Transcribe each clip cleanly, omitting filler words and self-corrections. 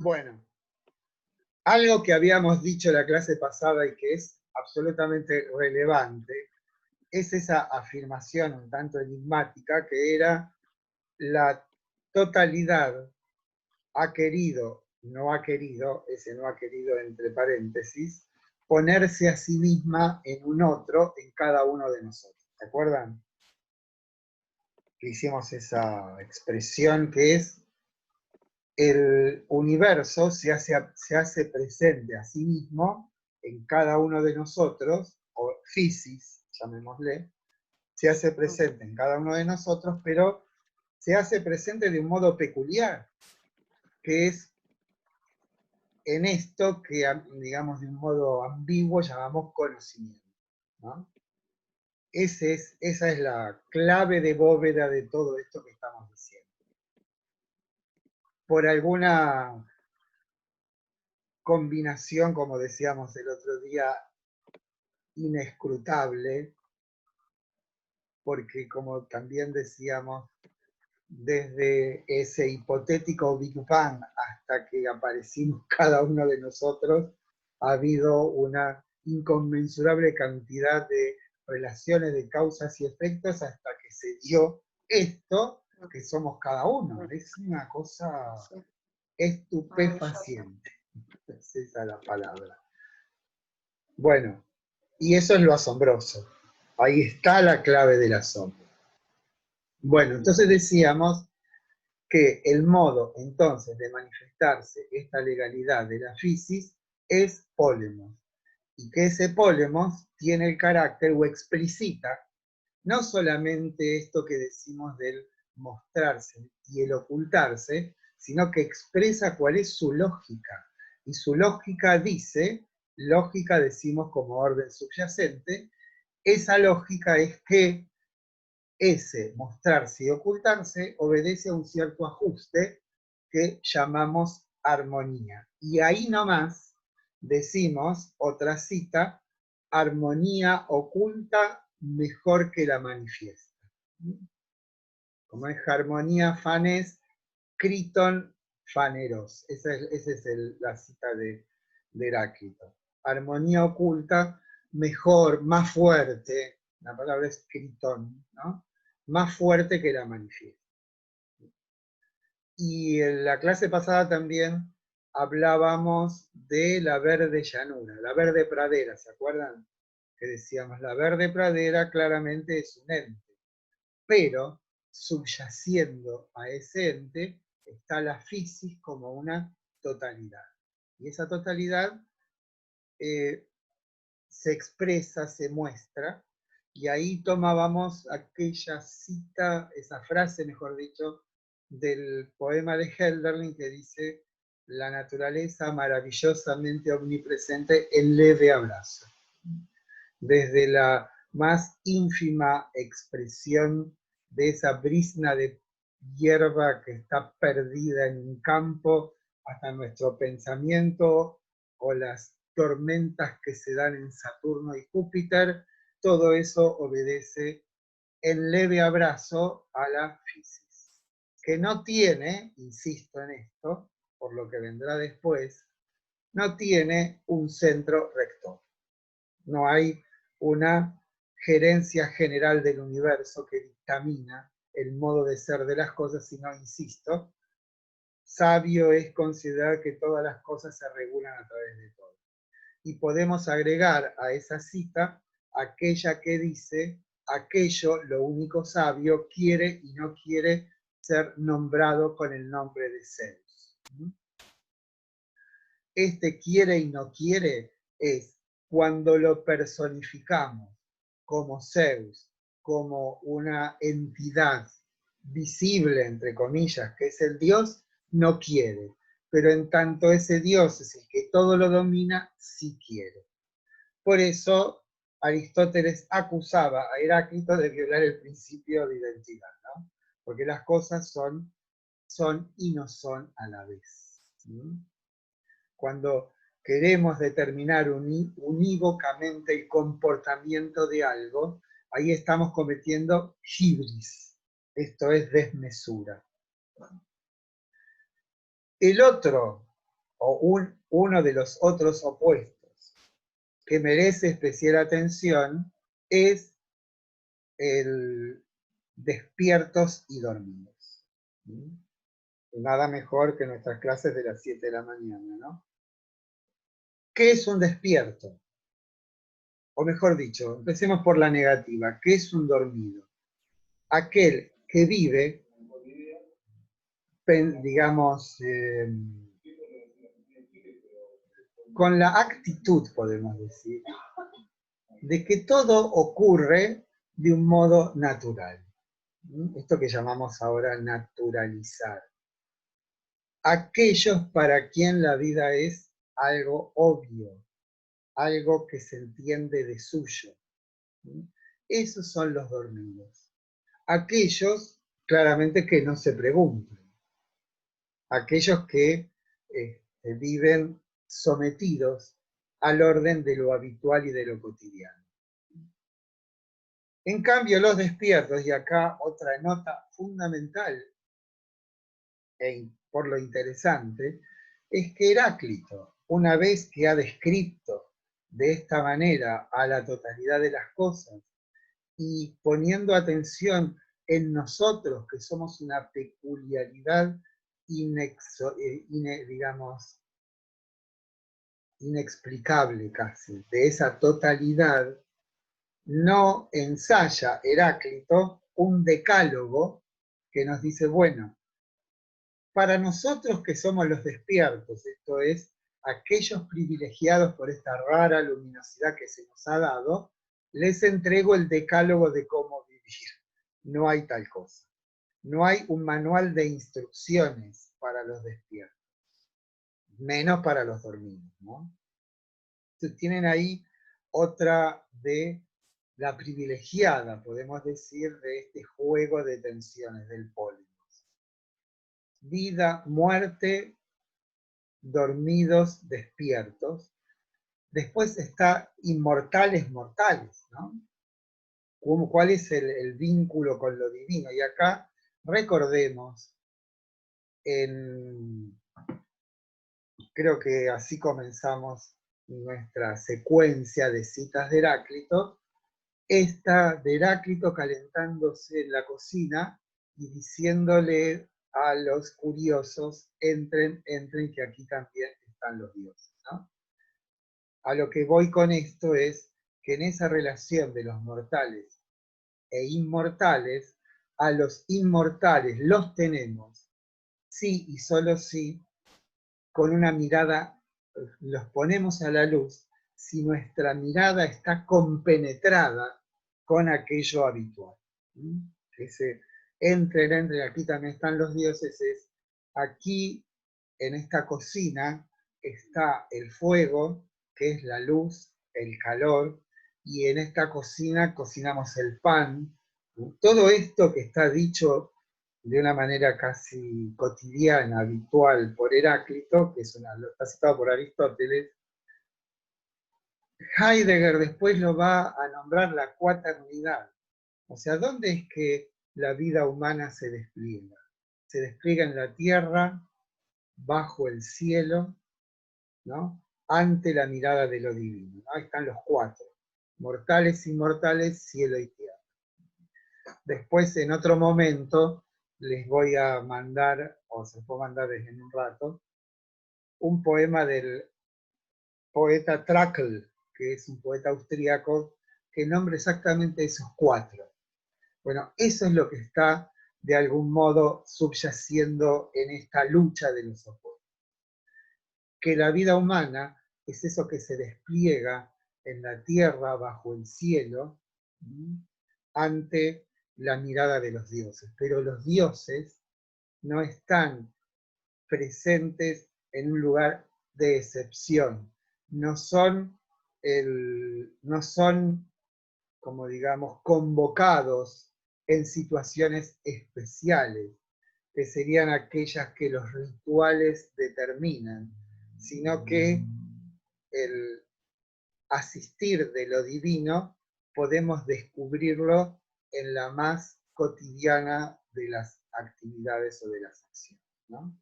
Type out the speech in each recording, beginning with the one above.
Bueno, algo que habíamos dicho en la clase pasada y que es absolutamente relevante es esa afirmación un tanto enigmática que era la totalidad ha querido, no ha querido, ese no ha querido entre paréntesis, ponerse a sí misma en un otro, en cada uno de nosotros. ¿Se acuerdan? Que hicimos esa expresión que es el universo se hace presente a sí mismo en cada uno de nosotros, o physis, llamémosle, se hace presente en cada uno de nosotros, pero se hace presente de un modo peculiar, que es en esto que, digamos, de un modo ambiguo llamamos conocimiento, ¿no? Esa es la clave de bóveda de todo esto que estamos diciendo. Por alguna combinación, como decíamos el otro día, inescrutable, porque como también decíamos, desde ese hipotético Big Bang hasta que aparecimos cada uno de nosotros, ha habido una inconmensurable cantidad de relaciones de causas y efectos hasta que se dio esto que somos cada uno. Es una cosa estupefaciente. Es esa la palabra. Bueno, y eso es lo asombroso. Ahí está la clave del asombro. Bueno, entonces decíamos que el modo entonces de manifestarse esta legalidad de la physis es polemos, y que ese polemos tiene el carácter o explicita no solamente esto que decimos del mostrarse y el ocultarse, sino que expresa cuál es su lógica. Y su lógica dice, lógica decimos como orden subyacente, esa lógica es que ese mostrarse y ocultarse obedece a un cierto ajuste que llamamos armonía. Y ahí nomás decimos, otra cita, armonía oculta mejor que la manifiesta. Como es armonía fanes, criton faneros. Esa es la cita de Heráclito. Armonía oculta, mejor, más fuerte. La palabra es criton, ¿no? Más fuerte que la manifiesta. Y en la clase pasada también hablábamos de la verde llanura, la verde pradera, ¿se acuerdan? Que decíamos, la verde pradera claramente es un ente, pero subyaciendo a ese ente está la physis como una totalidad. Y esa totalidad se expresa, se muestra, y ahí tomábamos aquella cita, esa frase, mejor dicho, del poema de Hölderlin que dice, la naturaleza maravillosamente omnipresente en leve abrazo. Desde la más ínfima expresión de esa brisna de hierba que está perdida en un campo, hasta nuestro pensamiento o las tormentas que se dan en Saturno y Júpiter, todo eso obedece en leve abrazo a la physis, que no tiene, insisto en esto, por lo que vendrá después, no tiene un centro rector. No hay una gerencia general del universo que dictamina el modo de ser de las cosas, sino, insisto, sabio es considerar que todas las cosas se regulan a través de todo. Y podemos agregar a esa cita aquella que dice, aquello, lo único sabio, quiere y no quiere ser nombrado con el nombre de Zeus. Este quiere y no quiere es cuando lo personificamos como Zeus, como una entidad visible, entre comillas, que es el Dios, no quiere. Pero en tanto ese Dios es el que todo lo domina, sí quiere. Por eso Aristóteles acusaba a Heráclito de violar el principio de identidad, ¿no? Porque las cosas son y no son a la vez. Cuando queremos determinar unívocamente el comportamiento de algo, ahí estamos cometiendo hibris, esto es desmesura. El otro o uno de los otros opuestos que merece especial atención es el despiertos y dormidos. Nada mejor que nuestras clases de las 7 de la mañana, ¿no? ¿Qué es un despierto? O mejor dicho, empecemos por la negativa. ¿Qué es un dormido? Aquel que vive, digamos, con la actitud, podemos decir, de que todo ocurre de un modo natural. Esto que llamamos ahora naturalizar. Aquellos para quien la vida es algo obvio, algo que se entiende de suyo. Esos son los dormidos. Aquellos, claramente, que no se preguntan. Aquellos que viven sometidos al orden de lo habitual y de lo cotidiano. En cambio, los despiertos, y acá otra nota fundamental, por lo interesante, es que Heráclito, una vez que ha descrito de esta manera a la totalidad de las cosas, y poniendo atención en nosotros, que somos una peculiaridad digamos, inexplicable casi, de esa totalidad, no ensaya Heráclito un decálogo que nos dice, bueno, para nosotros que somos los despiertos, esto es, aquellos privilegiados por esta rara luminosidad que se nos ha dado, les entrego el decálogo de cómo vivir. No hay tal cosa. No hay un manual de instrucciones para los despiertos, menos para los dormidos, ¿no? Entonces tienen ahí otra de la privilegiada, podemos decir, de este juego de tensiones del pólimus. Vida, muerte, dormidos, despiertos. Después está inmortales, mortales, ¿no? ¿Cuál es el vínculo con lo divino? Y acá recordemos, creo que así comenzamos nuestra secuencia de citas de Heráclito, esta de Heráclito calentándose en la cocina y diciéndole a los curiosos, entren, entren, que aquí también están los dioses, ¿no? A lo que voy con esto es que en esa relación de los mortales e inmortales, a los inmortales los tenemos, sí y solo sí, con una mirada, los ponemos a la luz, si nuestra mirada está compenetrada con aquello habitual. Ese entren, aquí también están los dioses, es aquí en esta cocina está el fuego, que es la luz, el calor, y en esta cocina cocinamos el pan. Todo esto que está dicho de una manera casi cotidiana, habitual por Heráclito, que está citado por Aristóteles, Heidegger después lo va a nombrar la cuaternidad. O sea, ¿dónde es que la vida humana se despliega? Se despliega en la tierra, bajo el cielo, ¿no? Ante la mirada de lo divino, ¿no? Ahí están los cuatro: mortales, inmortales, cielo y tierra. Después, en otro momento, les voy a mandar, o se los puedo mandar desde en un rato, un poema del poeta Trakl, que es un poeta austríaco, que nombra exactamente esos cuatro. Bueno, eso es lo que está de algún modo subyaciendo en esta lucha de los opuestos. Que la vida humana es eso que se despliega en la tierra, bajo el cielo, ante la mirada de los dioses. Pero los dioses no están presentes en un lugar de excepción. No son, no son, como digamos, convocados en situaciones especiales, que serían aquellas que los rituales determinan, sino que el asistir de lo divino podemos descubrirlo en la más cotidiana de las actividades o de las acciones, ¿no?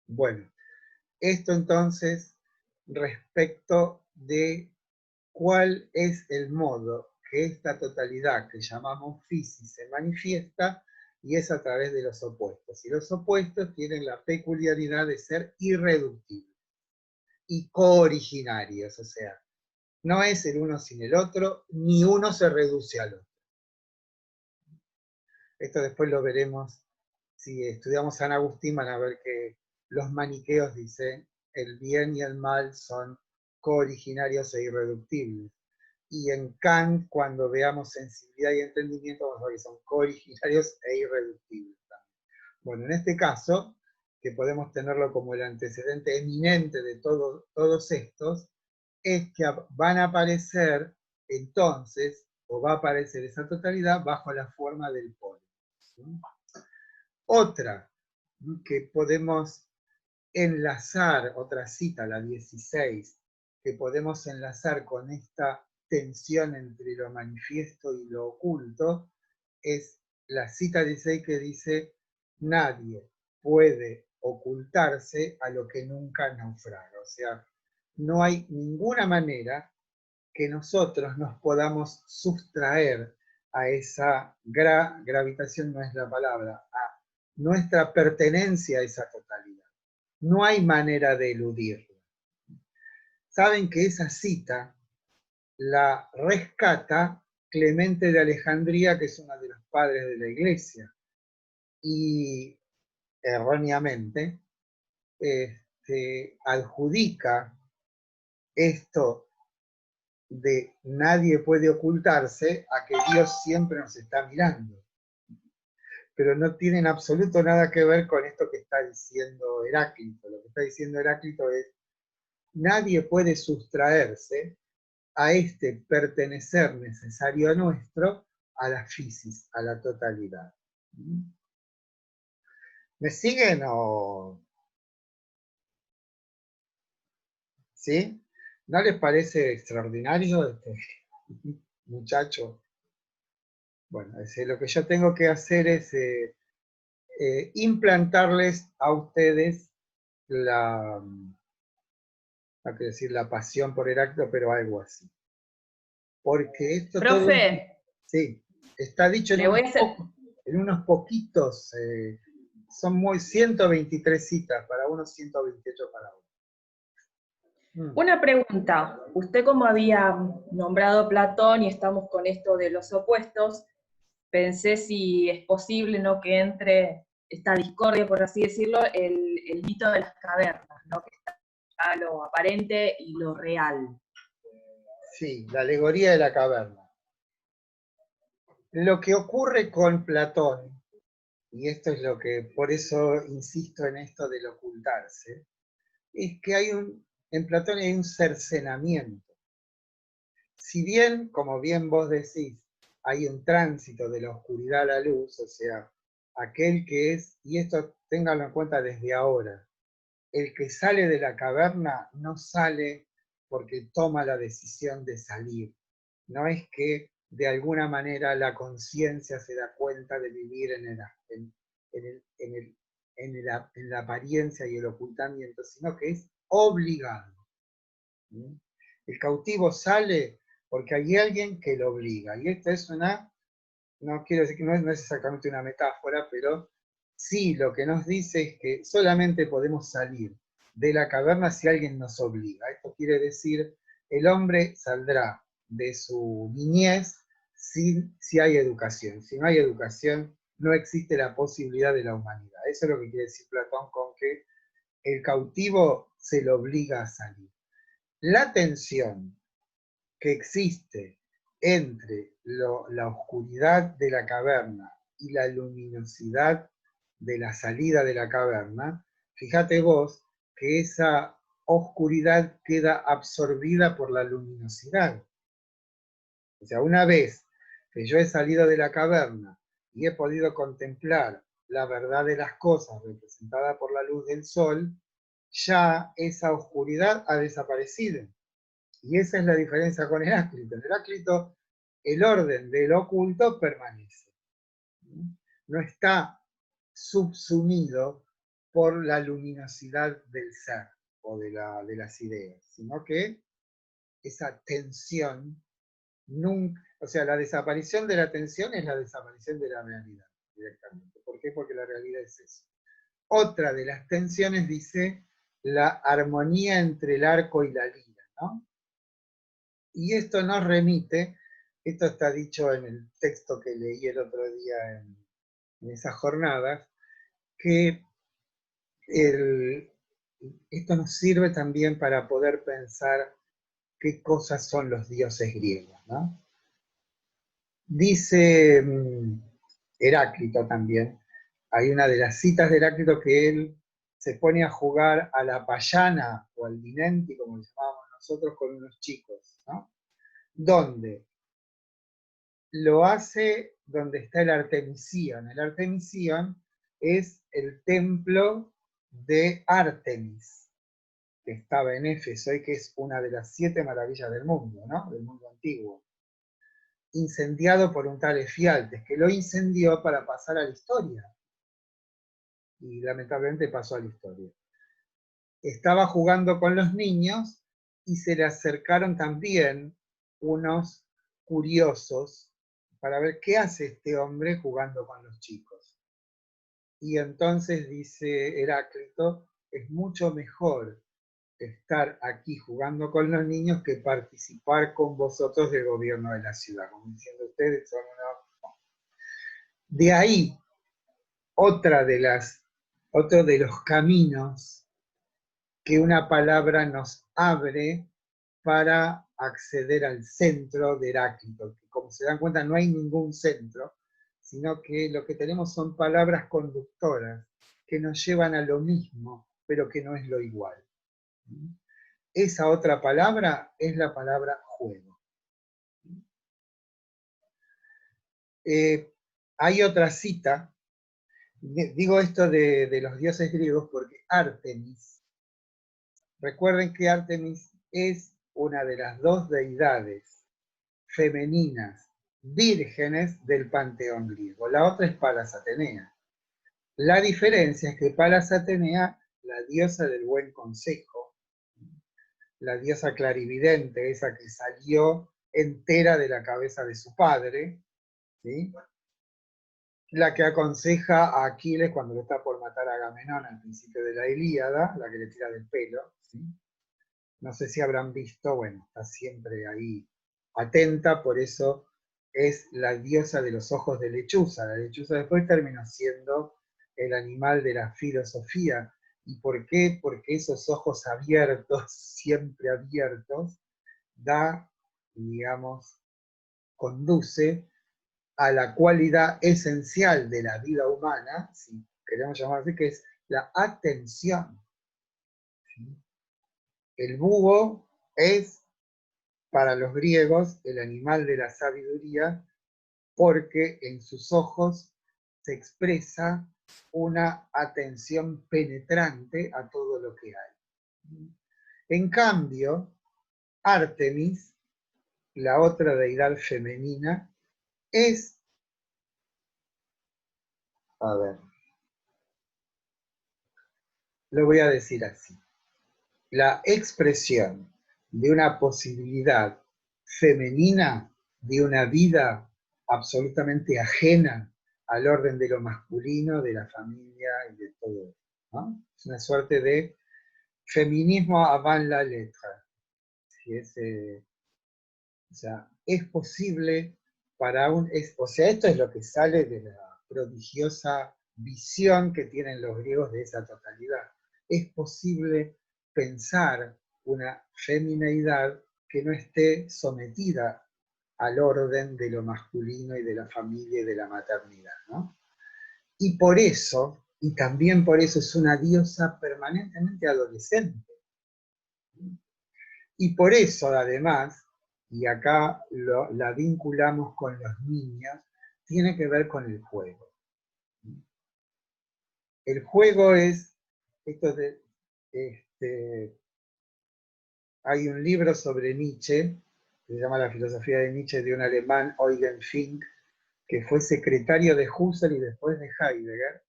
Bueno, Esto entonces respecto de cuál es el modo que esta totalidad que llamamos fisis se manifiesta, y es a través de los opuestos. Y los opuestos tienen la peculiaridad de ser irreductibles y cooriginarios, o sea, no es el uno sin el otro, ni uno se reduce al otro. Esto después lo veremos, si estudiamos San Agustín van a ver que los maniqueos dicen el bien y el mal son cooriginarios e irreductibles. Y en Kant, cuando veamos sensibilidad y entendimiento, vamos a ver que son cooriginarios e irreductibles también. Bueno, en este caso, que podemos tenerlo como el antecedente eminente de todos estos, es que van a aparecer entonces, o va a aparecer esa totalidad bajo la forma del polo. ¿Sí? Otra que podemos enlazar, otra cita, la 16, que podemos enlazar con esta tensión entre lo manifiesto y lo oculto, es la cita 16 que dice, nadie puede ocultarse a lo que nunca naufraga. O sea, no hay ninguna manera que nosotros nos podamos sustraer a esa gravitación, no es la palabra, a nuestra pertenencia a esa totalidad. No hay manera de eludirla. Saben que esa cita la rescata Clemente de Alejandría, que es uno de los padres de la Iglesia, y erróneamente adjudica esto de nadie puede ocultarse a que Dios siempre nos está mirando. Pero no tienen absoluto nada que ver con esto que está diciendo Heráclito. Lo que está diciendo Heráclito es, nadie puede sustraerse a este pertenecer necesario a nuestro, a la fisis, a la totalidad. ¿Me siguen o...? ¿Sí? ¿No les parece extraordinario este muchacho? Bueno, lo que yo tengo que hacer es implantarles a ustedes la, hay que decir, la pasión por Heráclito, pero algo así. Porque esto todo, Profe, sí, está dicho le voy a hacer, en unos poquitos, son 123 citas para uno, 128 para uno. una pregunta. Usted como había nombrado Platón y estamos con esto de los opuestos, pensé si es posible, ¿no?, que entre esta discordia, por así decirlo, el mito de las cavernas, ¿no?, que está lo aparente y lo real. Sí, la alegoría de la caverna. Lo que ocurre con Platón, y esto es lo que, por eso insisto en esto del ocultarse, es que en Platón hay un cercenamiento. Si bien, como bien vos decís, hay un tránsito de la oscuridad a la luz, o sea, aquel que es, y esto ténganlo en cuenta desde ahora, el que sale de la caverna no sale porque toma la decisión de salir. No es que de alguna manera la conciencia se da cuenta de vivir en la apariencia y el ocultamiento, sino que es obligado. El cautivo sale porque hay alguien que lo obliga. Y esta es no quiero decir que no es exactamente una metáfora, pero sí lo que nos dice es que solamente podemos salir de la caverna si alguien nos obliga. Esto quiere decir, el hombre saldrá de su niñez si hay educación. Si no hay educación, no existe la posibilidad de la humanidad. Eso es lo que quiere decir Platón con que el cautivo se lo obliga a salir. La tensión que existe entre la oscuridad de la caverna y la luminosidad de la salida de la caverna, fíjate vos que esa oscuridad queda absorbida por la luminosidad. O sea, una vez que yo he salido de la caverna y he podido contemplar la verdad de las cosas representada por la luz del sol, ya esa oscuridad ha desaparecido. Y esa es la diferencia con Heráclito. En Heráclito, el orden del oculto permanece. No está subsumido por la luminosidad del ser. o de las ideas, sino que esa tensión nunca, o sea, la desaparición de la tensión es la desaparición de la realidad directamente. ¿Por qué? Porque la realidad es eso. Otra de las tensiones dice la armonía entre el arco y la lira, ¿no? Y esto nos remite, esto está dicho en el texto que leí el otro día en esas jornadas, que esto nos sirve también para poder pensar qué cosas son los dioses griegos, ¿no? Dice Heráclito también, hay una de las citas de Heráclito que él se pone a jugar a la payana o al dinenti, como le llamábamos nosotros, con unos chicos, ¿no? Donde lo hace donde está el Artemisión. El Artemisión es el templo de Artemis, que estaba en Éfeso y que es una de las 7 maravillas del mundo, ¿no? Del mundo antiguo. Incendiado por un tal Efialtes, que lo incendió para pasar a la historia. Y lamentablemente pasó a la historia. Estaba jugando con los niños y se le acercaron también unos curiosos para ver qué hace este hombre jugando con los chicos. Y entonces dice Heráclito, es mucho mejor estar aquí jugando con los niños que participar con vosotros del gobierno de la ciudad, como diciendo ustedes son una... De ahí, otro de los caminos que una palabra nos abre para acceder al centro de Heráclito, que como se dan cuenta no hay ningún centro, sino que lo que tenemos son palabras conductoras que nos llevan a lo mismo, pero que no es lo igual. Esa otra palabra es la palabra juego. Hay otra cita, digo esto de los dioses griegos porque Artemis, recuerden que Artemis es una de las 2 deidades femeninas vírgenes del panteón griego. La otra es Palas Atenea. La diferencia es que Palas Atenea, la diosa del buen consejo, la diosa clarividente, esa que salió entera de la cabeza de su padre, ¿sí? La que aconseja a Aquiles cuando lo está por matar a Agamenón al principio de la Ilíada, la que le tira del pelo, ¿sí? No sé si habrán visto, bueno, está siempre ahí atenta, por eso es la diosa de los ojos de lechuza. La lechuza después terminó siendo el animal de la filosofía. ¿Y por qué? Porque esos ojos abiertos, siempre abiertos, da, digamos, conduce a la cualidad esencial de la vida humana, si queremos llamar así, que es la atención. El búho es, para los griegos, el animal de la sabiduría, porque en sus ojos se expresa una atención penetrante a todo lo que hay. En cambio, Artemis, la otra deidad femenina, es, a ver, lo voy a decir así, la expresión de una posibilidad femenina, de una vida absolutamente ajena al orden de lo masculino, de la familia y de todo eso, ¿no? Es una suerte de feminismo avant la letra. Si es, o sea, es posible para o sea, esto es lo que sale de la prodigiosa visión que tienen los griegos de esa totalidad. Es posible pensar una femineidad que no esté sometida al orden de lo masculino y de la familia y de la maternidad, ¿no? Y por eso, y también por eso es una diosa permanentemente adolescente. Y por eso, además, y acá la vinculamos con los niños, tiene que ver con el juego. El juego es, hay un libro sobre Nietzsche, que se llama La filosofía de Nietzsche, de un alemán, Eugen Fink, que fue secretario de Husserl y después de Heidegger,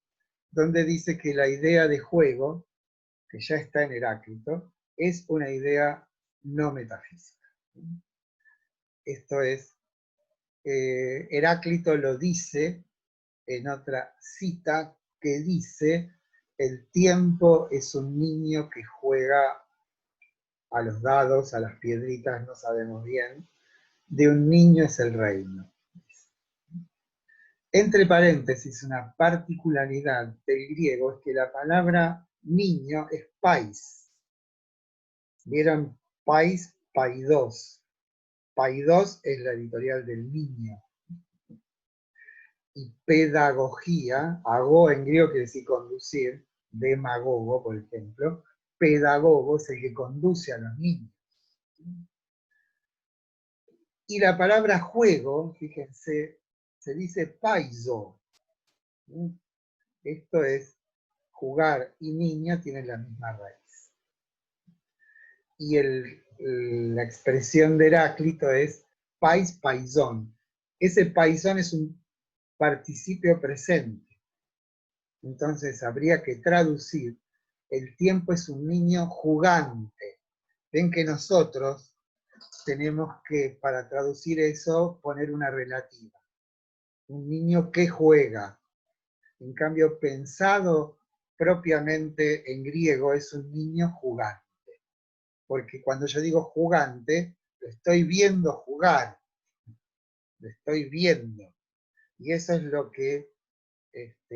donde dice que la idea de juego que ya está en Heráclito, es una idea no metafísica. Esto es, Heráclito lo dice en otra cita que dice: el tiempo es un niño que juega a los dados, a las piedritas, no sabemos bien, de un niño es el reino. Entre paréntesis, una particularidad del griego es que la palabra niño es pais. ¿Vieron? Pais, paidos. Paidos es la editorial del niño. Y pedagogía, ago en griego quiere decir conducir, demagogo, por ejemplo, pedagogo es el que conduce a los niños. Y la palabra juego, fíjense, se dice paiso. Esto es, jugar y niño tienen la misma raíz. Y la expresión de Heráclito es pais, paisón. Ese paisón es un participio presente. Entonces habría que traducir: el tiempo es un niño jugante. Ven que nosotros tenemos que, para traducir eso, poner una relativa. Un niño que juega. En cambio, pensado propiamente en griego, es un niño jugante. Porque cuando yo digo jugante, lo estoy viendo jugar. Lo estoy viendo. Y eso es lo que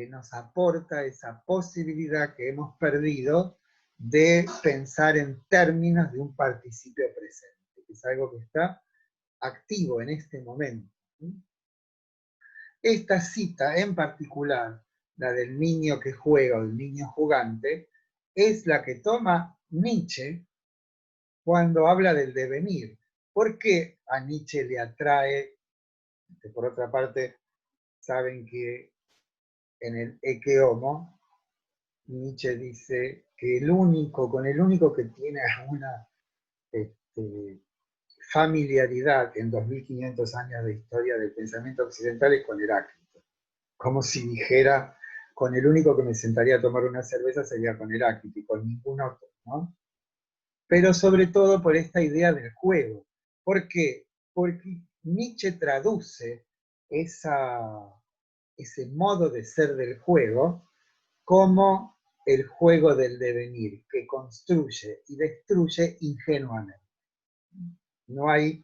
nos aporta esa posibilidad que hemos perdido de pensar en términos de un participio presente, que es algo que está activo en este momento. Esta cita en particular, la del niño que juega o del niño jugante, es la que toma Nietzsche cuando habla del devenir. ¿Por qué a Nietzsche le atrae? Por otra parte, saben que en el Ecce Homo, Nietzsche dice que con el único que tiene alguna familiaridad en 2500 años de historia del pensamiento occidental es con Heráclito. Como si dijera, con el único que me sentaría a tomar una cerveza sería con Heráclito y con ningún otro, ¿no? Pero sobre todo por esta idea del juego. ¿Por qué? Porque Nietzsche traduce ese modo de ser del juego como el juego del devenir, que construye y destruye ingenuamente. No hay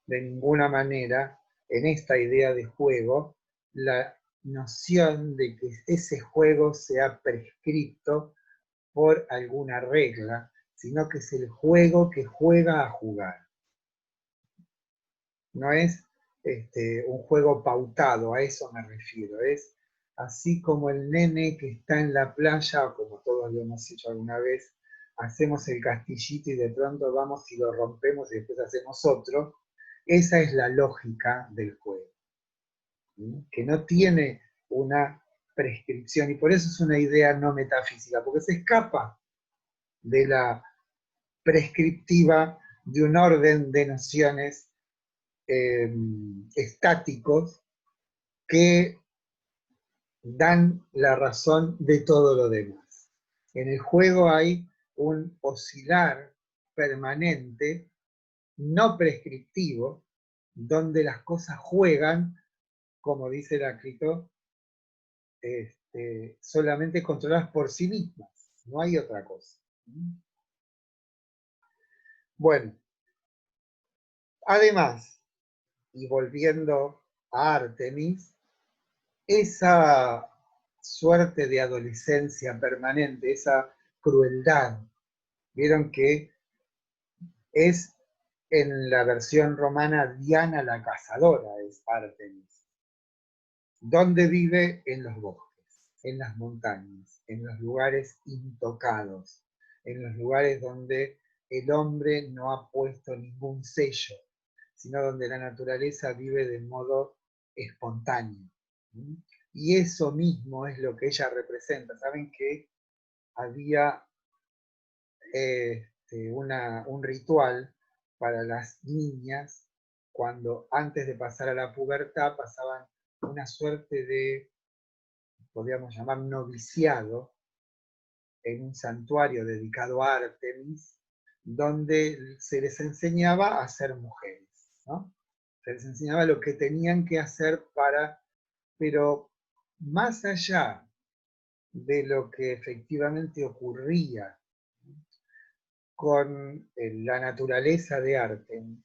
de ninguna manera en esta idea de juego la noción de que ese juego sea prescripto por alguna regla, sino que es el juego que juega a jugar. No es un juego pautado, a eso me refiero. Es así como el nene que está en la playa, o como todos lo hemos hecho alguna vez, hacemos el castillito y de pronto vamos y lo rompemos y después hacemos otro. Esa es la lógica del juego, que no tiene una prescripción, y por eso es una idea no metafísica, porque se escapa de la prescriptiva de un orden de nociones estáticos que dan la razón de todo lo demás. En el juego hay un oscilar permanente, no prescriptivo, donde las cosas juegan, como dice Heráclito, solamente controladas por sí mismas, no hay otra cosa. Bueno, además, y volviendo a Artemis, esa suerte de adolescencia permanente, esa crueldad, vieron que es en la versión romana Diana la cazadora, es Artemis, donde vive en los bosques, en las montañas, en los lugares intocados, en los lugares donde el hombre no ha puesto ningún sello, sino donde la naturaleza vive de modo espontáneo. Y eso mismo es lo que ella representa. Saben que había un ritual para las niñas cuando antes de pasar a la pubertad pasaban una suerte de, podríamos llamar, noviciado, en un santuario dedicado a Artemis, donde se les enseñaba a ser mujeres, ¿no? Se les enseñaba lo que tenían que hacer pero más allá de lo que efectivamente ocurría con la naturaleza de Artemis,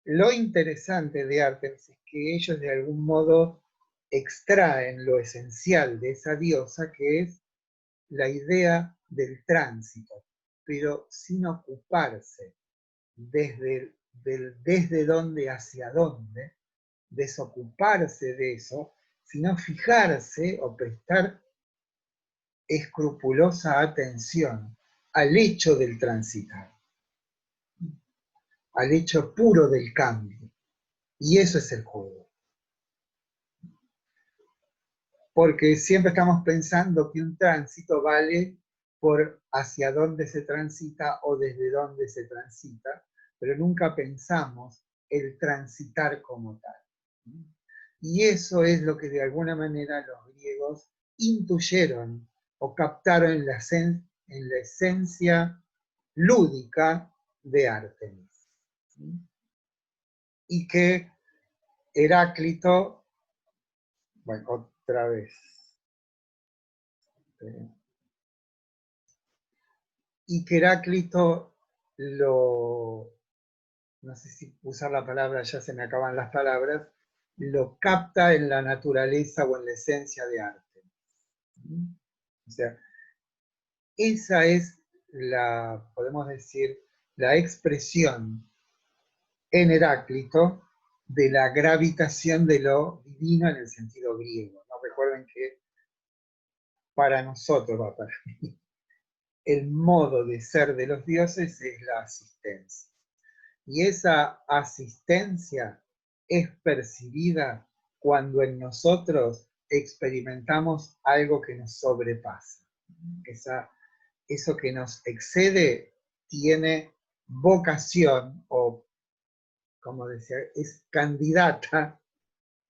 lo interesante de Artemis es que ellos de algún modo extraen lo esencial de esa diosa, que es la idea del tránsito, pero sin ocuparse desde dónde hacia dónde, desocuparse de eso, sino fijarse o prestar escrupulosa atención al hecho del transitar, al hecho puro del cambio. Y eso es el juego. Porque siempre estamos pensando que un tránsito vale por hacia dónde se transita o desde dónde se transita, pero nunca pensamos el transitar como tal. Y eso es lo que de alguna manera los griegos intuyeron o captaron en la esencia lúdica de Artemis. Y que Heráclito, bueno, otra vez, y que Heráclito no sé si usar la palabra, ya se me acaban las palabras, lo capta en la naturaleza o en la esencia de arte. O sea, esa es podemos decir, la expresión en Heráclito de la gravitación de lo divino en el sentido griego, ¿no? Recuerden que para nosotros, para mí, el modo de ser de los dioses es la asistencia. Y esa asistencia es percibida cuando en nosotros experimentamos algo que nos sobrepasa. Eso que nos excede tiene vocación o, como decía, es candidata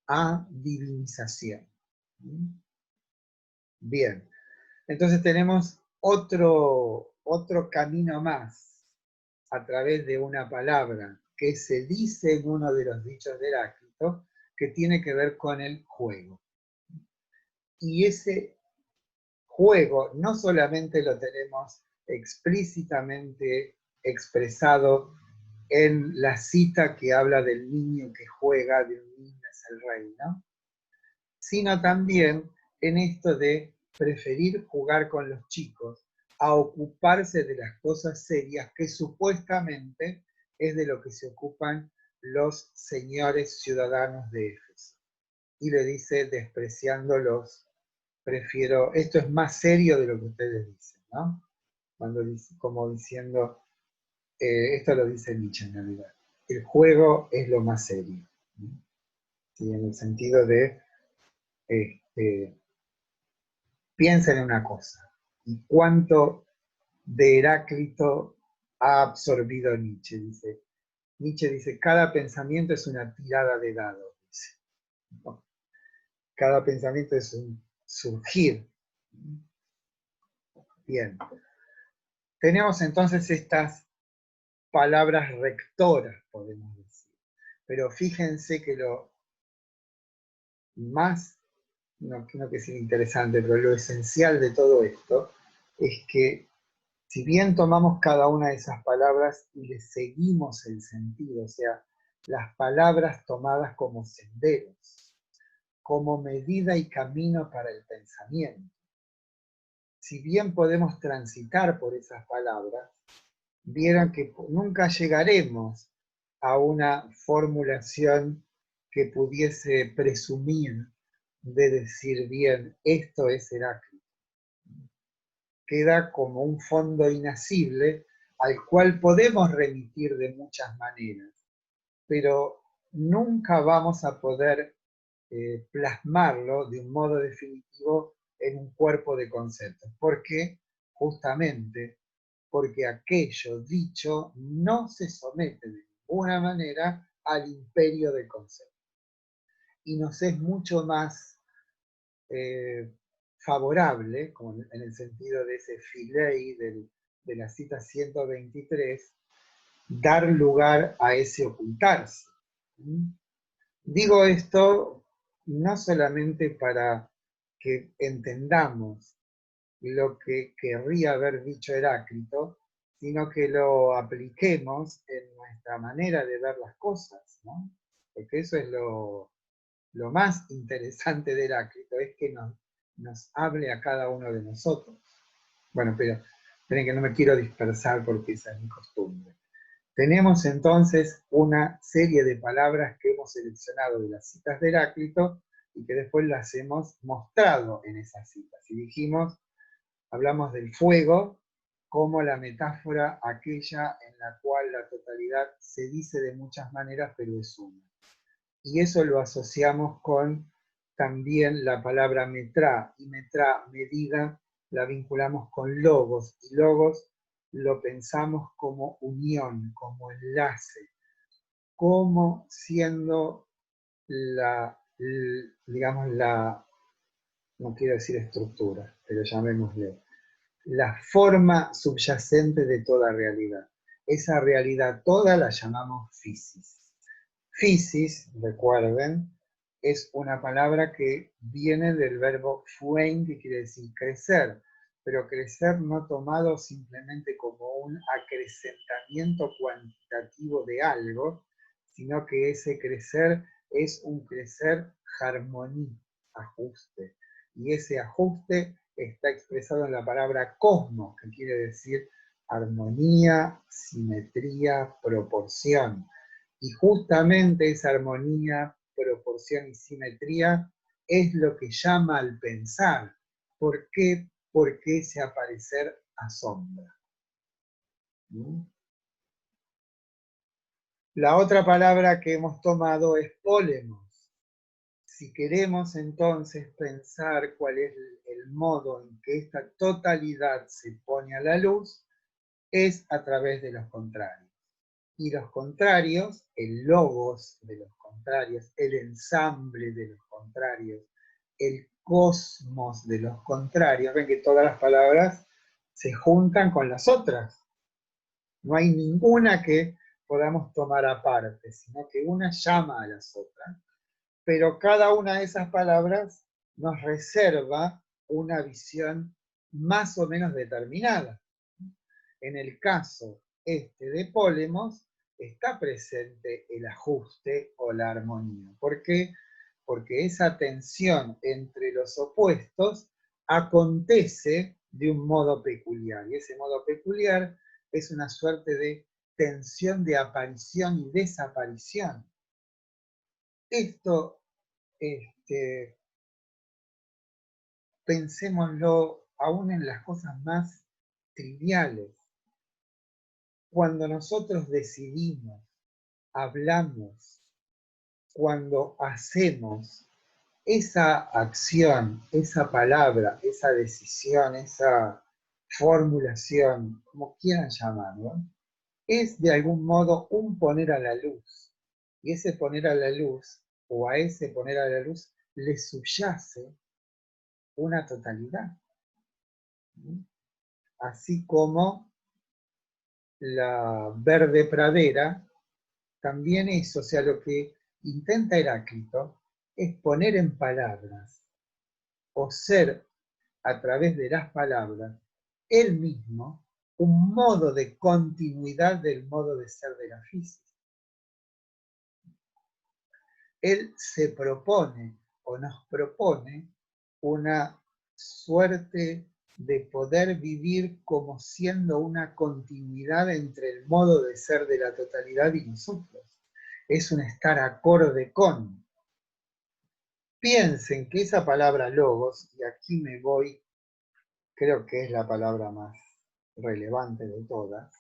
a divinización. Bien, entonces tenemos otro camino más a través de una palabra que se dice en uno de los dichos de Heráclito, que tiene que ver con el juego. Y ese juego no solamente lo tenemos explícitamente expresado en la cita que habla del niño que juega, de un niño es el rey, ¿no? Sino también en esto de preferir jugar con los chicos a ocuparse de las cosas serias que supuestamente es de lo que se ocupan los señores ciudadanos de Éfeso. Y le dice, despreciándolos, prefiero, esto es más serio de lo que ustedes dicen, ¿no? Como diciendo, esto lo dice Nietzsche en realidad, el juego es lo más serio, ¿no? ¿Sí? En el sentido de, piensen en una cosa, y cuánto de Heráclito ha absorbido Nietzsche. Nietzsche dice, cada pensamiento es una tirada de dados, dice, ¿no? Cada pensamiento es un surgir. Bien. Tenemos entonces estas palabras rectoras, podemos decir. Pero fíjense que lo más, no quiero decir interesante, pero lo esencial de todo esto es que si bien tomamos cada una de esas palabras y le seguimos el sentido, o sea, las palabras tomadas como senderos, como medida y camino para el pensamiento, si bien podemos transitar por esas palabras, vieron que nunca llegaremos a una formulación que pudiese presumir de decir bien, esto es Heráclito. Queda como un fondo inasible al cual podemos remitir de muchas maneras, pero nunca vamos a poder plasmarlo de un modo definitivo en un cuerpo de conceptos. ¿Por qué? Justamente porque aquello dicho no se somete de ninguna manera al imperio del concepto. Y nos es mucho más favorable, como en el sentido de ese filei de la cita 123, dar lugar a ese ocultarse. Digo esto no solamente para que entendamos lo que querría haber dicho Heráclito, sino que lo apliquemos en nuestra manera de ver las cosas, ¿no? Porque eso es lo más interesante de Heráclito, es que nos hable a cada uno de nosotros. Bueno, pero esperen que no me quiero dispersar porque esa es mi costumbre. Tenemos entonces una serie de palabras que hemos seleccionado de las citas de Heráclito y que después las hemos mostrado en esas citas. Y dijimos, hablamos del fuego como la metáfora aquella en la cual la totalidad se dice de muchas maneras, pero es una. Y eso lo asociamos con también la palabra metrá, y metrá, medida, la vinculamos con logos, y logos lo pensamos como unión, como enlace, como siendo digamos, no quiero decir estructura, pero llamémosle, la forma subyacente de toda realidad. Esa realidad toda la llamamos physis. Physis, recuerden, es una palabra que viene del verbo fuein, que quiere decir crecer, pero crecer no tomado simplemente como un acrecentamiento cuantitativo de algo, sino que ese crecer es un crecer armonía, ajuste. Y ese ajuste está expresado en la palabra cosmos, que quiere decir armonía, simetría, proporción. Y justamente esa armonía, proporción y simetría es lo que llama al pensar. ¿Por qué? Porque ese aparecer asombra. La otra palabra que hemos tomado es polemos. Si queremos entonces pensar cuál es el modo en que esta totalidad se pone a la luz, es a través de los contrarios. Y los contrarios, el logos de los contrarios, el ensamble de los contrarios, el cosmos de los contrarios, ven que todas las palabras se juntan con las otras. No hay ninguna que podamos tomar aparte, sino que una llama a las otras. Pero cada una de esas palabras nos reserva una visión más o menos determinada. En el caso de Polemos, está presente el ajuste o la armonía. ¿Por qué? Porque esa tensión entre los opuestos acontece de un modo peculiar, y ese modo peculiar es una suerte de tensión de aparición y desaparición. Esto, pensémoslo aún en las cosas más triviales. Cuando nosotros decidimos, hablamos, cuando hacemos, esa acción, esa palabra, esa decisión, esa formulación, como quieran llamarlo, es de algún modo un poner a la luz. Y ese poner a la luz, o a ese poner a la luz, le subyace una totalidad. Así como la verde pradera también es, o sea, lo que intenta Heráclito es poner en palabras o ser a través de las palabras él mismo un modo de continuidad del modo de ser de la física. Él se propone o nos propone una suerte de poder vivir como siendo una continuidad entre el modo de ser de la totalidad y nosotros. Es un estar acorde con. Piensen que esa palabra logos, y aquí me voy, creo que es la palabra más relevante de todas,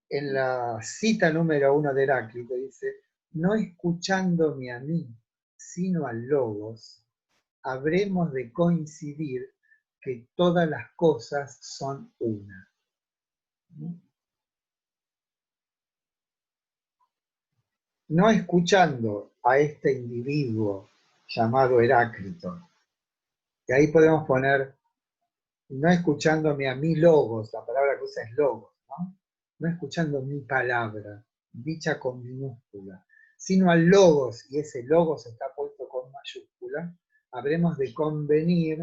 en la cita número 1 de Heráclito dice, no escuchándome a mí, sino al logos, habremos de coincidir que todas las cosas son una. No escuchando a este individuo llamado Heráclito, Y ahí podemos poner, no escuchándome a mí logos, la palabra que usa es logos, ¿no? No escuchando mi palabra, dicha con minúscula, sino al logos, y ese logos está puesto con mayúscula, habremos de convenir,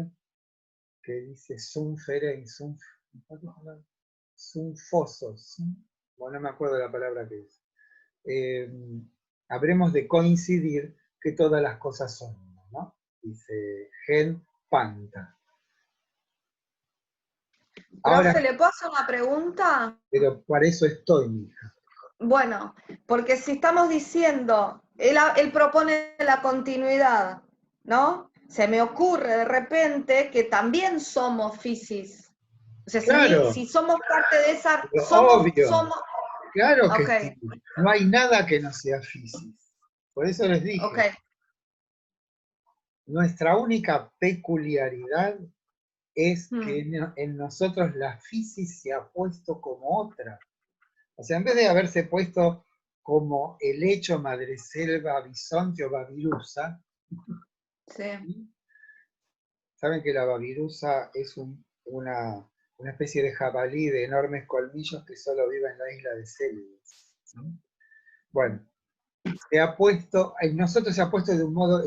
que dice sum ferein, sum fosos, bueno, no me acuerdo la palabra que es. Habremos de coincidir que todas las cosas son uno, ¿no? Dice gen panta. Ahora, Profe, ¿le puedo hacer una pregunta? pero para eso estoy, mija. Bueno, porque si estamos diciendo, él propone la continuidad, ¿no? Se me ocurre de repente que también somos fisis. O sea, Claro, si somos parte de esa, pero obvio, somos, claro que ok, sí. No hay nada que no sea físico. Por eso les ok. dije, nuestra única peculiaridad es que en nosotros la fisis se ha puesto como otra. O sea, en vez de haberse puesto como el hecho madreselva, bisonte o babirusa, Sí. saben que la babirusa es una especie de jabalí de enormes colmillos que solo vive en la isla de Celebes, ¿no? Bueno, en nosotros se ha puesto de un modo